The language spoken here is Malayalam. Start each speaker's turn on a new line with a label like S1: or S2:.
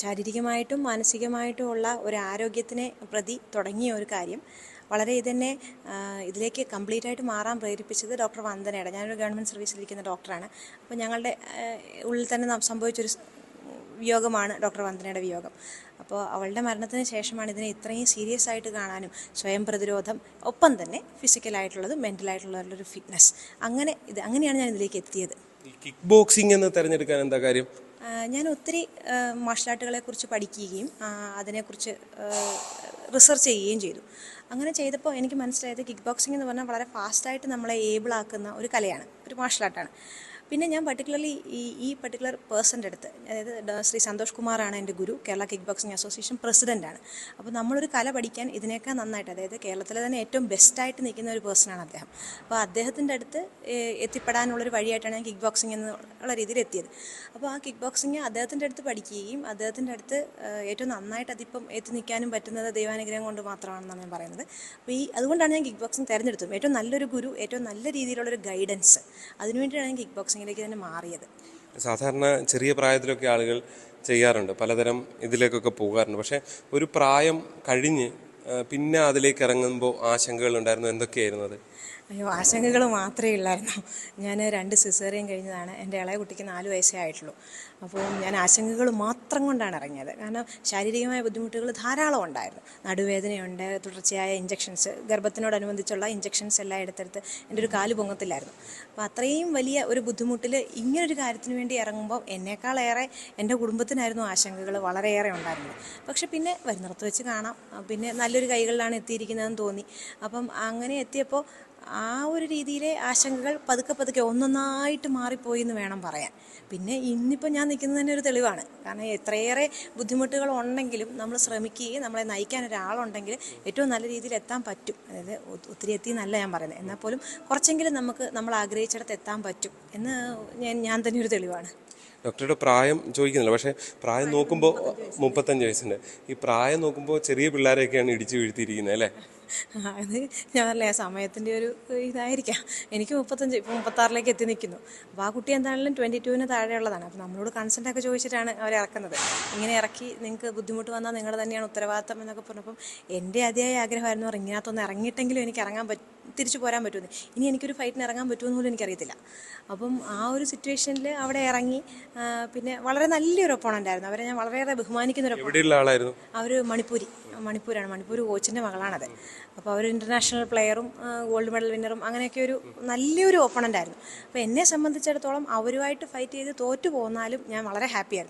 S1: ശാരീരികമായിട്ടും മാനസികമായിട്ടുമുള്ള ഒരു ആരോഗ്യത്തിനെ പ്രതി തുടങ്ങിയ ഒരു കാര്യം വളരെ ഇതെന്നെ ഇതിലേക്ക് കംപ്ലീറ്റായിട്ട് മാറാൻ പ്രേരിപ്പിച്ചത് ഡോക്ടർ വന്ദനയുടെ. ഞാനൊരു ഗവൺമെൻറ് സർവീസിലിരിക്കുന്ന ഡോക്ടറാണ്. അപ്പോൾ ഞങ്ങളുടെ ഉള്ളിൽ തന്നെ സംഭവിച്ചൊരു വിയോഗമാണ് ഡോക്ടർ വന്ദനയുടെ വിയോഗം. അപ്പോൾ അവളുടെ മരണത്തിന് ശേഷമാണ് ഇതിനെ ഇത്രയും സീരിയസ് ആയിട്ട് കാണാനും സ്വയം പ്രതിരോധം ഒപ്പം തന്നെ ഫിസിക്കലായിട്ടുള്ളതും മെൻ്റലായിട്ടുള്ളൊരു ഫിറ്റ്നസ് അങ്ങനെയാണ് ഞാൻ ഇതിലേക്ക് എത്തിയത്.
S2: കിക്ക് ബോക്സിംഗ് എന്ന് തിരഞ്ഞെടുക്കാൻ എന്താ കാര്യം?
S1: ഞാൻ ഒത്തിരി മാർഷൽ ആർട്ടുകളെക്കുറിച്ച് പഠിക്കുകയും അതിനെക്കുറിച്ച് റിസർച്ച് ചെയ്യുകയും ചെയ്തു. അങ്ങനെ ചെയ്തപ്പോൾ എനിക്ക് മനസ്സിലായത് കിക്ക് ബോക്സിംഗ് എന്ന് പറഞ്ഞാൽ വളരെ ഫാസ്റ്റായിട്ട് നമ്മളെ ഏബിൾ ആക്കുന്ന ഒരു കലയാണ്, ഒരു മാർഷൽ ആർട്ടാണ്. പിന്നെ ഞാൻ പർട്ടിക്കുലർലി ഈ പർട്ടിക്കുലർ പേഴ്സൻ്റെ അടുത്ത്, അതായത് ശ്രീ സന്തോഷ് കുമാറാണ് എൻ്റെ ഗുരു, കേരള കിക്ക് ബോക്സിംഗ് അസോസിയേഷൻ പ്രസിഡൻ്റാണ്. അപ്പോൾ നമ്മളൊരു കല പഠിക്കാൻ ഇതിനേക്കാൾ നന്നായിട്ട്, അതായത് കേരളത്തിലെ തന്നെ ഏറ്റവും ബെസ്റ്റായിട്ട് നിൽക്കുന്ന ഒരു പേഴ്സണാണ് അദ്ദേഹം. അപ്പോൾ അദ്ദേഹത്തിൻ്റെ അടുത്ത് എത്തിപ്പെടാനുള്ളൊരു വഴിയായിട്ടാണ് ഞാൻ കിക്ക് ബോക്സിംഗ് എന്നുള്ള രീതിയിൽ എത്തിയത്. അപ്പോൾ ആ കിക്ക് ബോക്സിംഗ് അദ്ദേഹത്തിൻ്റെ അടുത്ത് പഠിക്കുകയും അദ്ദേഹത്തിൻ്റെ അടുത്ത് ഏറ്റവും നന്നായിട്ട് അതിപ്പം എത്തി നിൽക്കാനും പറ്റുന്നത് ദൈവാനുഗ്രഹം കൊണ്ട് മാത്രമാണെന്നാണ് ഞാൻ പറയുന്നത്. അപ്പോൾ അതുകൊണ്ടാണ് ഞാൻ കിക്ക് ബോക്സിംഗ് തിരഞ്ഞെടുത്തത്. ഏറ്റവും നല്ലൊരു ഗുരു, ഏറ്റവും നല്ല രീതിയിലുള്ളൊരു ഗൈഡൻസ്, അതിനുവേണ്ടിയാണ് ഞാൻ കിക്ക് ബോക്സിംഗ് തന്നെ മാറിയത്.
S2: സാധാരണ ചെറിയ പ്രായത്തിലൊക്കെ ആളുകൾ ചെയ്യാറുണ്ട്, പലതരം ഇതിലേക്കൊക്കെ പോകാറുണ്ട്. പക്ഷെ ഒരു പ്രായം കഴിഞ്ഞ് പിന്നെ അതിലേക്ക് ഇറങ്ങുമ്പോൾ ആശങ്കകൾ ഉണ്ടായിരുന്നു. എന്തൊക്കെയായിരുന്നു അത്?
S1: അയ്യോ, ആശങ്കകൾ മാത്രമേ ഉള്ളായിരുന്നു. ഞാൻ 2 സിസേറിയൻ കഴിഞ്ഞതാണ്. എൻ്റെ ഇളയ കുട്ടിക്ക് 4 വയസ്സേ ആയിട്ടുള്ളൂ. അപ്പോൾ ഞാൻ ആശങ്കകൾ മാത്രം കൊണ്ടാണ് ഇറങ്ങിയത്. കാരണം ശാരീരികമായ ബുദ്ധിമുട്ടുകൾ ധാരാളം ഉണ്ടായിരുന്നു. നടുവേദനയുണ്ട്, തുടർച്ചയായ ഇഞ്ചക്ഷൻസ്, ഗർഭത്തിനോടനുബന്ധിച്ചുള്ള ഇഞ്ചക്ഷൻസ് എല്ലാം എടുത്തെടുത്ത് എൻ്റെ ഒരു കാല് പൊങ്ങത്തില്ലായിരുന്നു. അപ്പോൾ അത്രയും വലിയ ഒരു ബുദ്ധിമുട്ടിൽ ഇങ്ങനൊരു കാര്യത്തിന് വേണ്ടി ഇറങ്ങുമ്പോൾ എന്നേക്കാളേറെ എൻ്റെ കുടുംബത്തിനായിരുന്നു ആശങ്കകൾ വളരെയേറെ ഉണ്ടായിരുന്നത്. പക്ഷെ പിന്നെ വരുന്നിടത്ത് വെച്ച് കാണാം, പിന്നെ നല്ലൊരു കൈകളിലാണ് എത്തിയിരിക്കുന്നതെന്ന് തോന്നി. അപ്പം അങ്ങനെ എത്തിയപ്പോൾ ആ ഒരു രീതിയിലെ ആശങ്കകൾ പതുക്കെ ഒന്നൊന്നായിട്ട് മാറിപ്പോയി എന്ന് വേണം പറയാൻ. പിന്നെ ഇന്നിപ്പോൾ ഞാൻ നിൽക്കുന്നതിന് ഒരു തെളിവാണ്. കാരണം എത്രയേറെ ബുദ്ധിമുട്ടുകൾ ഉണ്ടെങ്കിലും നമ്മൾ ശ്രമിക്കുകയും നമ്മളെ നയിക്കാൻ ഒരാളുണ്ടെങ്കിൽ ഏറ്റവും നല്ല രീതിയിൽ എത്താൻ പറ്റും. അതായത് ഒത്തിരി എത്തി എന്നല്ല ഞാൻ പറയുന്നത്, എന്നാൽ പോലും കുറച്ചെങ്കിലും നമുക്ക് നമ്മൾ ആഗ്രഹിച്ചിടത്ത് എത്താൻ പറ്റും എന്ന് ഞാൻ തന്നെ ഒരു തെളിവാണ്.
S2: ഡോക്ടറുടെ പ്രായം ചോദിക്കുന്നില്ല, പക്ഷേ പ്രായം നോക്കുമ്പോൾ 35 വയസ്സുണ്ട്. ഈ പ്രായം നോക്കുമ്പോൾ ചെറിയ പിള്ളേരെയൊക്കെയാണ് ഇടിച്ചു വീഴ്ത്തിയിരിക്കുന്നത് അല്ലേ?
S1: അത് ഞാൻ പറഞ്ഞില്ലേ, സമയത്തിൻ്റെ ഒരു ഇതായിരിക്കാം. എനിക്ക് 35, ഇപ്പോൾ 36ലേക്ക് എത്തി നിൽക്കുന്നു. അപ്പോൾ ആ കുട്ടി എന്താണെങ്കിലും 22-ന് താഴെയുള്ളതാണ്. അപ്പോൾ നമ്മളോട് കൺസെൻറ്റൊക്കെ ചോദിച്ചിട്ടാണ് അവരെ ഇറക്കുന്നത്. ഇങ്ങനെ ഇറക്കി നിങ്ങൾക്ക് ബുദ്ധിമുട്ട് വന്നാൽ നിങ്ങൾ തന്നെയാണ് ഉത്തരവാദിത്തം എന്നൊക്കെ പറഞ്ഞപ്പം എൻ്റെ അതിയായ ആഗ്രഹമായിരുന്നു ഇങ്ങനത്തൊന്ന് ഇറങ്ങിയിട്ടെങ്കിലും എനിക്ക് തിരിച്ചു പോരാൻ പറ്റുമെന്ന്. ഇനി എനിക്കൊരു ഫൈറ്റിന് ഇറങ്ങാൻ പറ്റുമെന്ന് പോലും എനിക്കറിയത്തില്ല. അപ്പം ആ ഒരു സിറ്റുവേഷനിൽ അവിടെ ഇറങ്ങി. പിന്നെ വളരെ നല്ലൊരു ഒപ്പോണൻ്റായിരുന്നു. അവരെ ഞാൻ വളരെയേറെ ബഹുമാനിക്കുന്ന
S2: ആളായിരുന്നു.
S1: അവർ മണിപ്പൂരാണ്. മണിപ്പൂർ കോച്ചിൻ്റെ മകളാണത്. അപ്പോൾ അവർ ഇൻ്റർനാഷണൽ പ്ലെയറും ഗോൾഡ് മെഡൽ വിന്നറും അങ്ങനെയൊക്കെ ഒരു നല്ലൊരു ഓപ്പണൻ്റായിരുന്നു. അപ്പോൾ എന്നെ സംബന്ധിച്ചിടത്തോളം അവരുമായിട്ട് ഫൈറ്റ് ചെയ്ത് തോറ്റു പോന്നാലും ഞാൻ വളരെ ഹാപ്പിയായിരുന്നു.